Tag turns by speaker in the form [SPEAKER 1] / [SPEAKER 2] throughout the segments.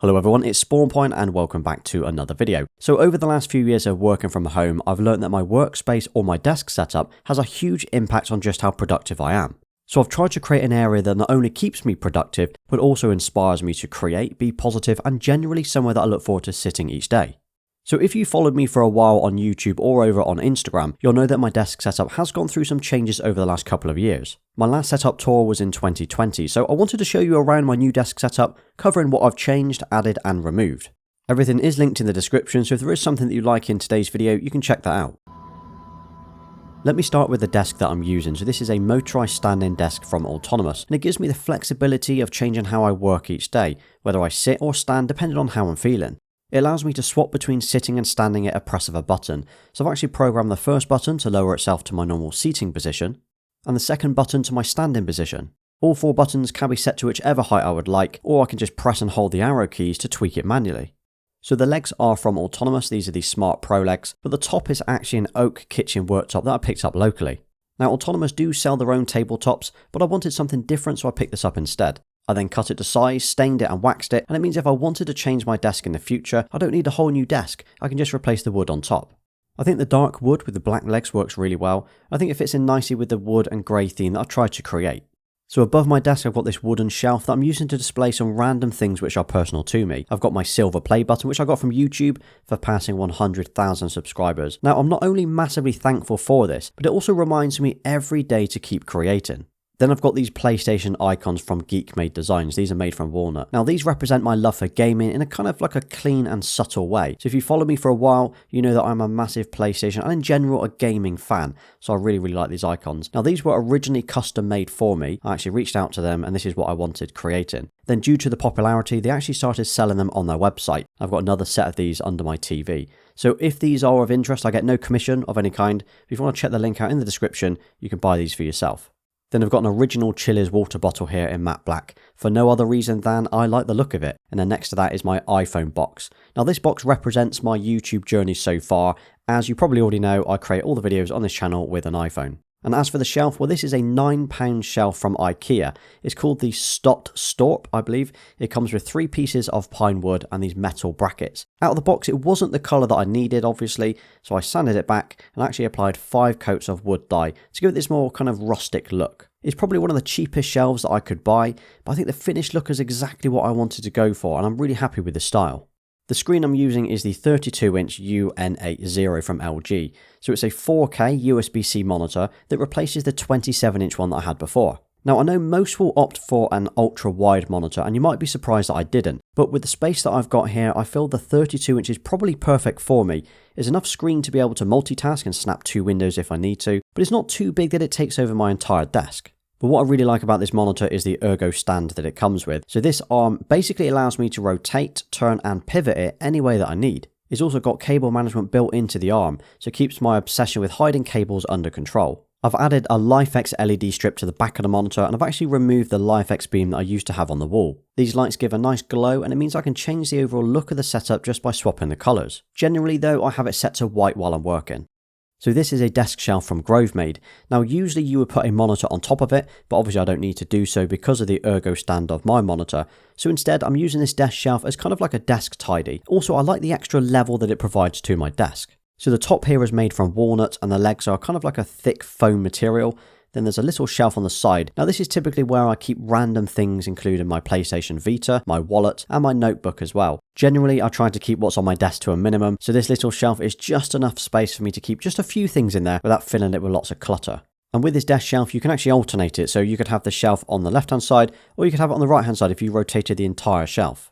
[SPEAKER 1] Hello everyone, it's SpawnPoiint and welcome back to another video. So over the last few years of working from home, I've learned that my workspace or my desk setup has a huge impact on just how productive I am. So I've tried to create an area that not only keeps me productive, but also inspires me to create, be positive, and generally somewhere that I look forward to sitting each day. So if you followed me for a while on YouTube or over on Instagram, you'll know that my desk setup has gone through some changes over the last couple of years. My last setup tour was in 2020, so I wanted to show you around my new desk setup, covering what I've changed, added, and removed. Everything is linked in the description, so if there is something that you like in today's video, you can check that out. Let me start with the desk that I'm using. So this is a motorized standing desk from Autonomous, and it gives me the flexibility of changing how I work each day, whether I sit or stand depending on how I'm feeling. It allows me to swap between sitting and standing at a press of a button. So I've actually programmed the first button to lower itself to my normal seating position, and the second button to my standing position. All four buttons can be set to whichever height I would like, or I can just press and hold the arrow keys to tweak it manually. So the legs are from Autonomous, these are the Smart Pro legs, but the top is actually an oak kitchen worktop that I picked up locally. Now Autonomous do sell their own tabletops, but I wanted something different so I picked this up instead. I then cut it to size, stained it and waxed it, and it means if I wanted to change my desk in the future, I don't need a whole new desk, I can just replace the wood on top. I think the dark wood with the black legs works really well. I think it fits in nicely with the wood and grey theme that I've tried to create. So above my desk I've got this wooden shelf that I'm using to display some random things which are personal to me. I've got my silver play button which I got from YouTube for passing 100,000 subscribers. Now I'm not only massively thankful for this, but it also reminds me every day to keep creating. Then I've got these PlayStation icons from Geek Made Designs. These are made from walnut. Now these represent my love for gaming in a kind of like a clean and subtle way. So if you follow me for a while, you know that I'm a massive PlayStation and in general a gaming fan. So I really like these icons. Now these were originally custom made for me. I actually reached out to them and this is what I wanted creating. Then due to the popularity, they actually started selling them on their website. I've got another set of these under my TV. So if these are of interest, I get no commission of any kind. If you want to check the link out in the description, you can buy these for yourself. Then I've got an original Chiller's water bottle here in matte black, for no other reason than I like the look of it. And then next to that is my iPhone box. Now this box represents my YouTube journey so far. As you probably already know, I create all the videos on this channel with an iPhone. And as for the shelf, well this is a £9 shelf from IKEA. It's called the Stott Storp, I believe. It comes with 3 pieces of pine wood and these metal brackets. Out of the box it wasn't the colour that I needed obviously, so I sanded it back and actually applied 5 coats of wood dye to give it this more kind of rustic look. It's probably one of the cheapest shelves that I could buy, but I think the finished look is exactly what I wanted to go for and I'm really happy with the style. The screen I'm using is the 32-inch UN80 from LG, so it's a 4K USB-C monitor that replaces the 27-inch one that I had before. Now I know most will opt for an ultra-wide monitor and you might be surprised that I didn't, but with the space that I've got here I feel the 32-inch is probably perfect for me. It's enough screen to be able to multitask and snap 2 windows if I need to, but it's not too big that it takes over my entire desk. But what I really like about this monitor is the ergo stand that it comes with. So this arm basically allows me to rotate, turn and pivot it any way that I need. It's also got cable management built into the arm, so it keeps my obsession with hiding cables under control. I've added a LifeX LED strip to the back of the monitor and I've actually removed the LifeX beam that I used to have on the wall. These lights give a nice glow and it means I can change the overall look of the setup just by swapping the colours. Generally though, I have it set to white while I'm working. So this is a desk shelf from Grovemade. Now usually you would put a monitor on top of it, but obviously I don't need to do so because of the ergo stand of my monitor. So instead I'm using this desk shelf as kind of like a desk tidy. Also I like the extra level that it provides to my desk. So the top here is made from walnut and the legs are kind of like a thick foam material. Then there's a little shelf on the side. Now this is typically where I keep random things including my PlayStation Vita, my wallet and my notebook as well. Generally I try to keep what's on my desk to a minimum, so this little shelf is just enough space for me to keep just a few things in there without filling it with lots of clutter. And with this desk shelf you can actually alternate it, so you could have the shelf on the left hand side or you could have it on the right hand side if you rotated the entire shelf.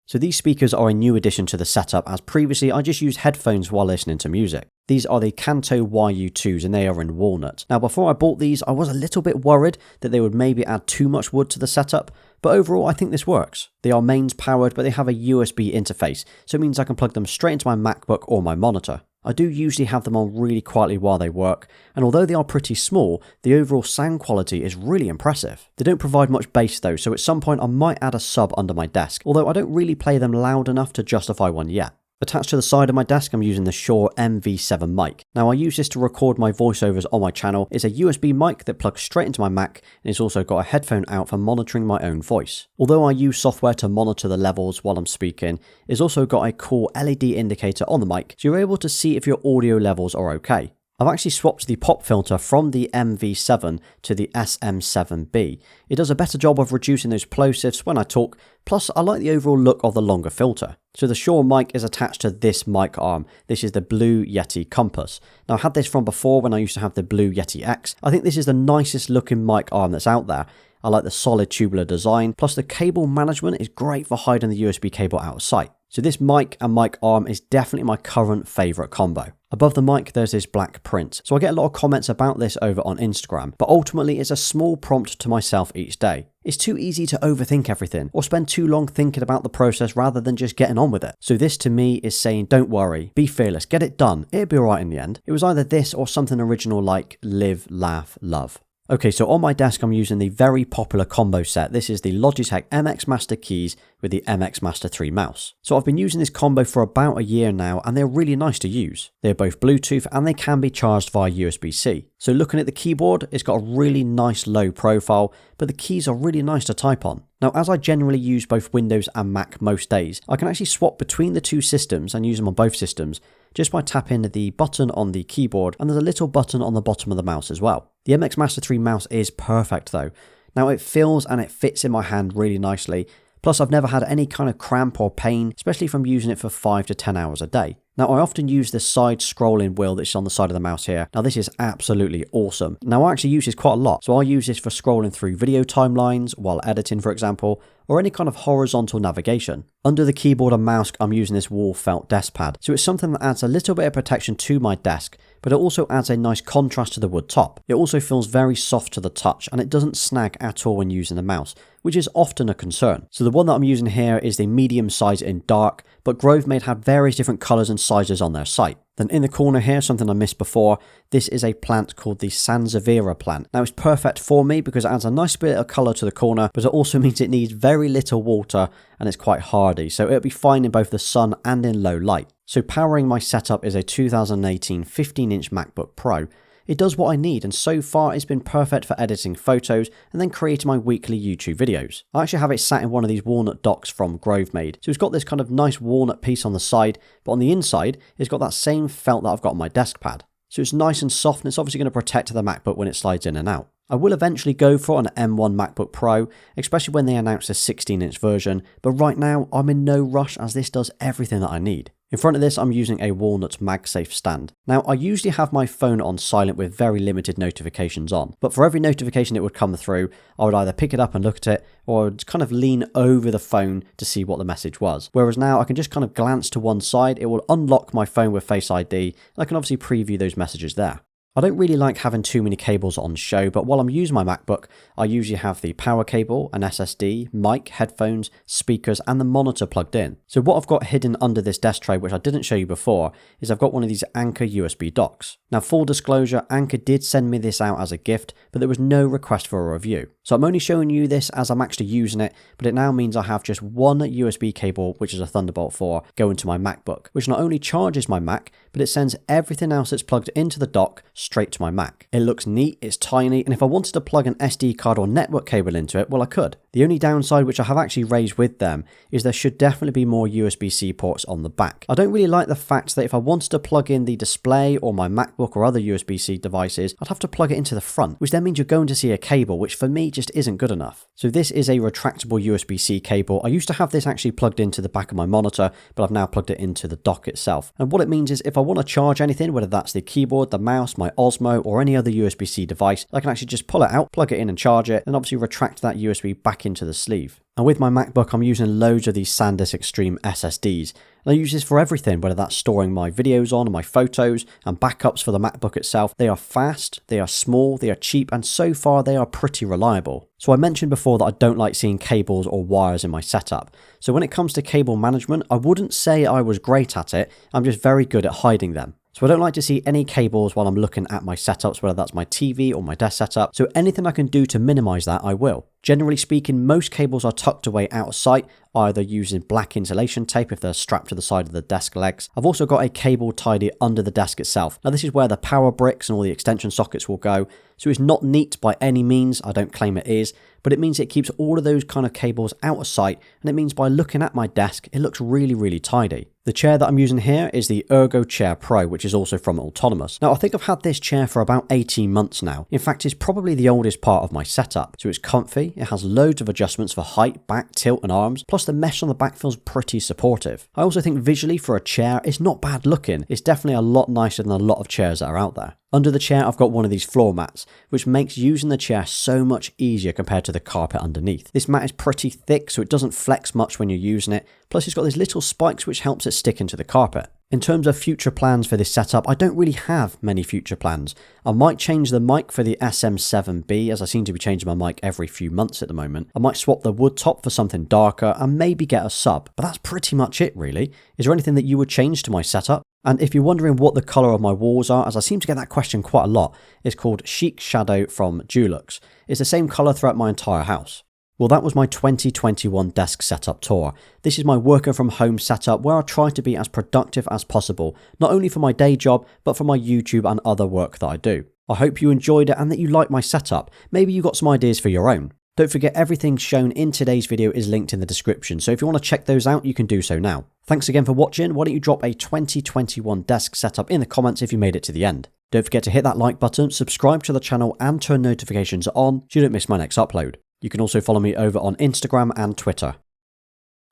[SPEAKER 1] So these speakers are a new addition to the setup, as previously I just used headphones while listening to music. These are the Kanto YU2s and they are in walnut. Now before I bought these I was a little bit worried that they would maybe add too much wood to the setup, but overall I think this works. They are mains powered but they have a USB interface, so it means I can plug them straight into my MacBook or my monitor. I do usually have them on really quietly while they work, and although they are pretty small, the overall sound quality is really impressive. They don't provide much bass though, so at some point I might add a sub under my desk, although I don't really play them loud enough to justify one yet. Attached to the side of my desk, I'm using the Shure MV7 mic. Now I use this to record my voiceovers on my channel. It's a USB mic that plugs straight into my Mac, and it's also got a headphone out for monitoring my own voice. Although I use software to monitor the levels while I'm speaking, it's also got a cool LED indicator on the mic, so you're able to see if your audio levels are okay. I've actually swapped the pop filter from the MV7 to the SM7B. It does a better job of reducing those plosives when I talk, plus I like the overall look of the longer filter. So the Shure mic is attached to this mic arm. This is the Blue Yeti Compass. Now I had this from before when I used to have the Blue Yeti X. I think this is the nicest looking mic arm that's out there. I like the solid tubular design, plus the cable management is great for hiding the USB cable out of sight. So this mic and mic arm is definitely my current favourite combo. Above the mic there's this black print, so I get a lot of comments about this over on Instagram, but ultimately it's a small prompt to myself each day. It's too easy to overthink everything, or spend too long thinking about the process rather than just getting on with it. So this to me is saying don't worry, be fearless, get it done, it'll be alright in the end. It was either this or something original like live, laugh, love. Okay, so on my desk I'm using the very popular combo set. This is the Logitech MX Master keys with the MX Master 3 mouse. So I've been using this combo for about a year now, and they're really nice to use. They're both Bluetooth and they can be charged via USB-C. So looking at the keyboard, it's got a really nice low profile, but the keys are really nice to type on. Now, as I generally use both Windows and Mac most days, I can actually swap between the two systems and use them on both systems just by tapping the button on the keyboard, and there's a little button on the bottom of the mouse as well. The MX Master 3 mouse is perfect though. Now it feels and it fits in my hand really nicely, plus I've never had any kind of cramp or pain, especially from using it for 5 to 10 hours a day. Now I often use the side scrolling wheel that's on the side of the mouse here. Now this is absolutely awesome. Now I actually use this quite a lot, so I use this for scrolling through video timelines while editing, for example, or any kind of horizontal navigation. Under the keyboard and mouse I'm using this wool felt desk pad, so it's something that adds a little bit of protection to my desk, but it also adds a nice contrast to the wood top. It also feels very soft to the touch, and it doesn't snag at all when using the mouse, which is often a concern. So the one that I'm using here is the medium size in dark, but GroveMade had various different colours and sizes on their site. Then in the corner here, something I missed before, this is a plant called the Sansevieria plant. Now it's perfect for me because it adds a nice bit of colour to the corner, but it also means it needs very little water and it's quite hardy, so it'll be fine in both the sun and in low light. So powering my setup is a 2018 15-inch MacBook Pro. It does what I need, and so far it's been perfect for editing photos and then creating my weekly YouTube videos. I actually have it sat in one of these walnut docks from GroveMade. So it's got this kind of nice walnut piece on the side, but on the inside it's got that same felt that I've got on my desk pad. So it's nice and soft, and it's obviously going to protect the MacBook when it slides in and out. I will eventually go for an M1 MacBook Pro, especially when they announce a 16-inch version, but right now I'm in no rush as this does everything that I need. In front of this, I'm using a walnut MagSafe stand. Now, I usually have my phone on silent with very limited notifications on, but for every notification that would come through, I would either pick it up and look at it, or I would kind of lean over the phone to see what the message was. Whereas now, I can just kind of glance to one side, it will unlock my phone with Face ID, and I can obviously preview those messages there. I don't really like having too many cables on show, but while I'm using my MacBook, I usually have the power cable, an SSD, mic, headphones, speakers, and the monitor plugged in. So what I've got hidden under this desk tray, which I didn't show you before, is I've got one of these Anker USB docks. Now, full disclosure, Anker did send me this out as a gift, but there was no request for a review. So I'm only showing you this as I'm actually using it, but it now means I have just one USB cable, which is a Thunderbolt 4, going to my MacBook, which not only charges my Mac, but it sends everything else that's plugged into the dock straight to my Mac. It looks neat, it's tiny, and if I wanted to plug an SD card or network cable into it, well, I could. The only downside, which I have actually raised with them, is there should definitely be more USB-C ports on the back. I don't really like the fact that if I wanted to plug in the display or my MacBook or other USB-C devices, I'd have to plug it into the front, which then means you're going to see a cable, which for me just isn't good enough. So this is a retractable USB-C cable. I used to have this actually plugged into the back of my monitor, but I've now plugged it into the dock itself. And what it means is if I want to charge anything, whether that's the keyboard, the mouse, my Osmo, or any other USB-C device, I can actually just pull it out, plug it in and charge it, and obviously retract that USB back into the sleeve. And with my MacBook, I'm using loads of these SanDisk Extreme SSDs. And I use this for everything, whether that's storing my videos on, my photos, and backups for the MacBook itself. They are fast, they are small, they are cheap, and so far they are pretty reliable. So I mentioned before that I don't like seeing cables or wires in my setup. So when it comes to cable management, I wouldn't say I was great at it, I'm just very good at hiding them. So I don't like to see any cables while I'm looking at my setups, whether that's my TV or my desk setup. So anything I can do to minimize that, I will. Generally speaking, most cables are tucked away out of sight, either using black insulation tape if they're strapped to the side of the desk legs. I've also got a cable tidy under the desk itself. Now this is where the power bricks and all the extension sockets will go. So it's not neat by any means, I don't claim it is, but it means it keeps all of those kind of cables out of sight, and it means by looking at my desk, it looks really, really tidy. The chair that I'm using here is the Ergo Chair Pro, which is also from Autonomous. Now I think I've had this chair for about 18 months now. In fact, it's probably the oldest part of my setup. So it's comfy, it has loads of adjustments for height, back, tilt and arms, plus the mesh on the back feels pretty supportive. I also think visually for a chair, it's not bad looking. It's definitely a lot nicer than a lot of chairs that are out there. Under the chair, I've got one of these floor mats, which makes using the chair so much easier compared to the carpet underneath. This mat is pretty thick, so it doesn't flex much when you're using it. Plus, it's got these little spikes which helps it stick into the carpet. In terms of future plans for this setup, I don't really have many future plans. I might change the mic for the SM7B, as I seem to be changing my mic every few months at the moment. I might swap the wood top for something darker and maybe get a sub, but that's pretty much it really. Is there anything that you would change to my setup? And if you're wondering what the colour of my walls are, as I seem to get that question quite a lot, it's called Chic Shadow from Dulux. It's the same colour throughout my entire house. Well, that was my 2021 desk setup tour. This is my working from home setup where I try to be as productive as possible, not only for my day job, but for my YouTube and other work that I do. I hope you enjoyed it and that you like my setup. Maybe you got some ideas for your own. Don't forget everything shown in today's video is linked in the description, so if you want to check those out, you can do so now. Thanks again for watching. Why don't you drop a 2021 desk setup in the comments if you made it to the end. Don't forget to hit that like button, subscribe to the channel and turn notifications on so you don't miss my next upload. You can also follow me over on Instagram and Twitter.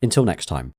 [SPEAKER 1] Until next time.